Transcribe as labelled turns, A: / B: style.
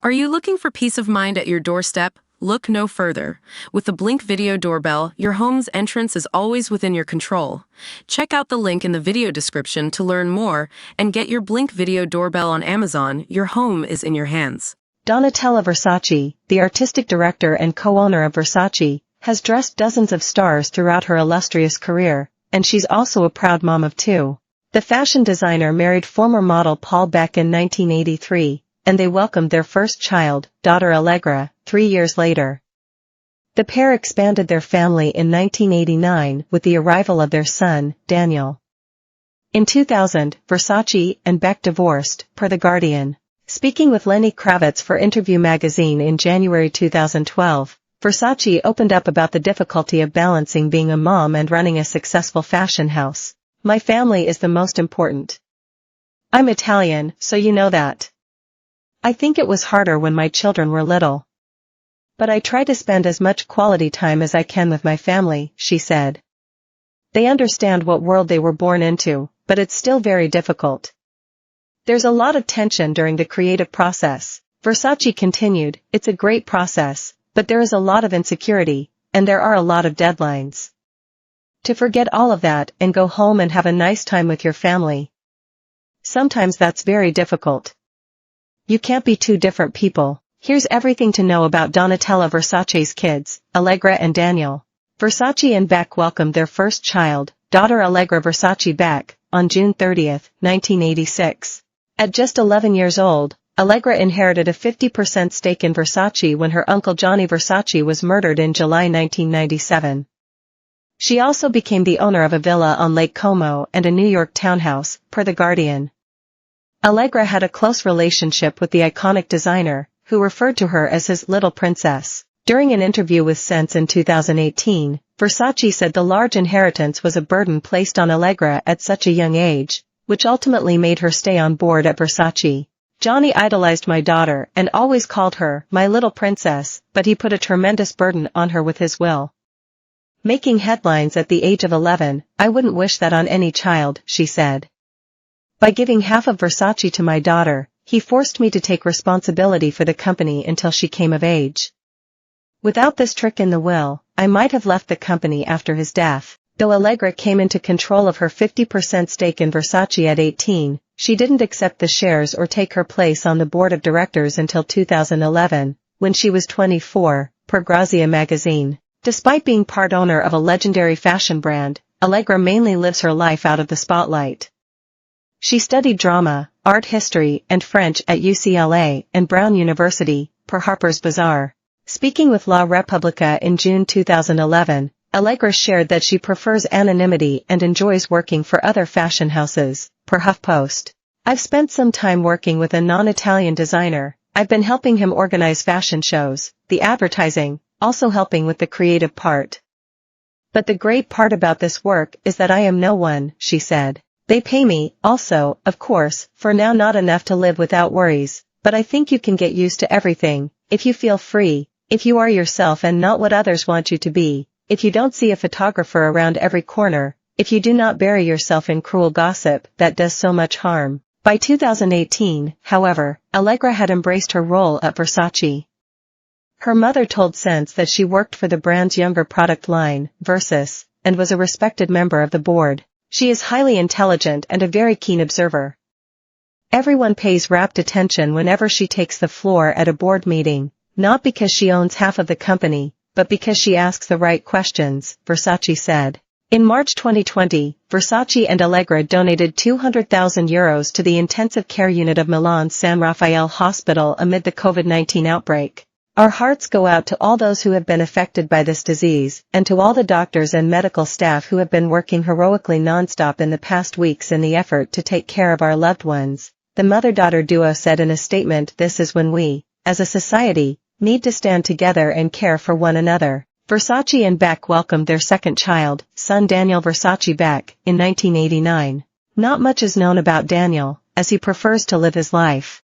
A: Are you looking for peace of mind at your doorstep? Look no further. With the Blink Video Doorbell, your home's entrance is always within your control. Check out the link in the video description to learn more and get your Blink Video Doorbell on Amazon. Your home is in your hands.
B: Donatella Versace, the artistic director and co-owner of Versace, has dressed dozens of stars throughout her illustrious career, and she's also a proud mom of two. The fashion designer married former model Paul Beck in 1983, and they welcomed their first child, daughter Allegra, 3 years later. The pair expanded their family in 1989 with the arrival of their son, Daniel. In 2000, Versace and Beck divorced, per The Guardian. Speaking with Lenny Kravitz for Interview magazine in January 2012, Versace opened up about the difficulty of balancing being a mom and running a successful fashion house. "My family is the most important. I'm Italian, so you know that. I think it was harder when my children were little. But I try to spend as much quality time as I can with my family," she said. "They understand what world they were born into, but it's still very difficult. There's a lot of tension during the creative process." Versace continued, "It's a great process, but there is a lot of insecurity, and there are a lot of deadlines. To forget all of that and go home and have a nice time with your family. Sometimes that's very difficult. You can't be two different people." Here's everything to know about Donatella Versace's kids, Allegra and Daniel. Versace and Beck welcomed their first child, daughter Allegra Versace Beck, on June 30, 1986. At just 11 years old, Allegra inherited a 50% stake in Versace when her uncle Johnny Versace was murdered in July 1997. She also became the owner of a villa on Lake Como and a New York townhouse, per The Guardian. Allegra had a close relationship with the iconic designer, who referred to her as his little princess. During an interview with Sense in 2018, Versace said the large inheritance was a burden placed on Allegra at such a young age, which ultimately made her stay on board at Versace. "Johnny idolized my daughter and always called her my little princess, but he put a tremendous burden on her with his will. Making headlines at the age of 11, I wouldn't wish that on any child," she said. "By giving half of Versace to my daughter, he forced me to take responsibility for the company until she came of age. Without this trick in the will, I might have left the company after his death." Though Allegra came into control of her 50% stake in Versace at 18, she didn't accept the shares or take her place on the board of directors until 2011, when she was 24, per Grazia magazine. Despite being part owner of a legendary fashion brand, Allegra mainly lives her life out of the spotlight. She studied drama, art history, and French at UCLA and Brown University, per Harper's Bazaar. Speaking with La Repubblica in June 2011, Allegra shared that she prefers anonymity and enjoys working for other fashion houses, per HuffPost. "I've spent some time working with a non-Italian designer. I've been helping him organize fashion shows, the advertising, also helping with the creative part. But the great part about this work is that I am no one," she said. "They pay me, also, of course, for now not enough to live without worries, but I think you can get used to everything, if you feel free, if you are yourself and not what others want you to be, if you don't see a photographer around every corner, if you do not bury yourself in cruel gossip that does so much harm." By 2018, however, Allegra had embraced her role at Versace. Her mother told Sense that she worked for the brand's younger product line, Versace, and was a respected member of the board. "She is highly intelligent and a very keen observer. Everyone pays rapt attention whenever she takes the floor at a board meeting, not because she owns half of the company, but because she asks the right questions," Versace said. In March 2020, Versace and Allegra donated €200,000 to the intensive care unit of Milan's San Raffaele Hospital amid the COVID-19 outbreak. "Our hearts go out to all those who have been affected by this disease, and to all the doctors and medical staff who have been working heroically nonstop in the past weeks in the effort to take care of our loved ones," the mother-daughter duo said in a statement. "This is when we, as a society, need to stand together and care for one another." Versace and Beck welcomed their second child, son Daniel Versace Beck, in 1989. Not much is known about Daniel, as he prefers to live his life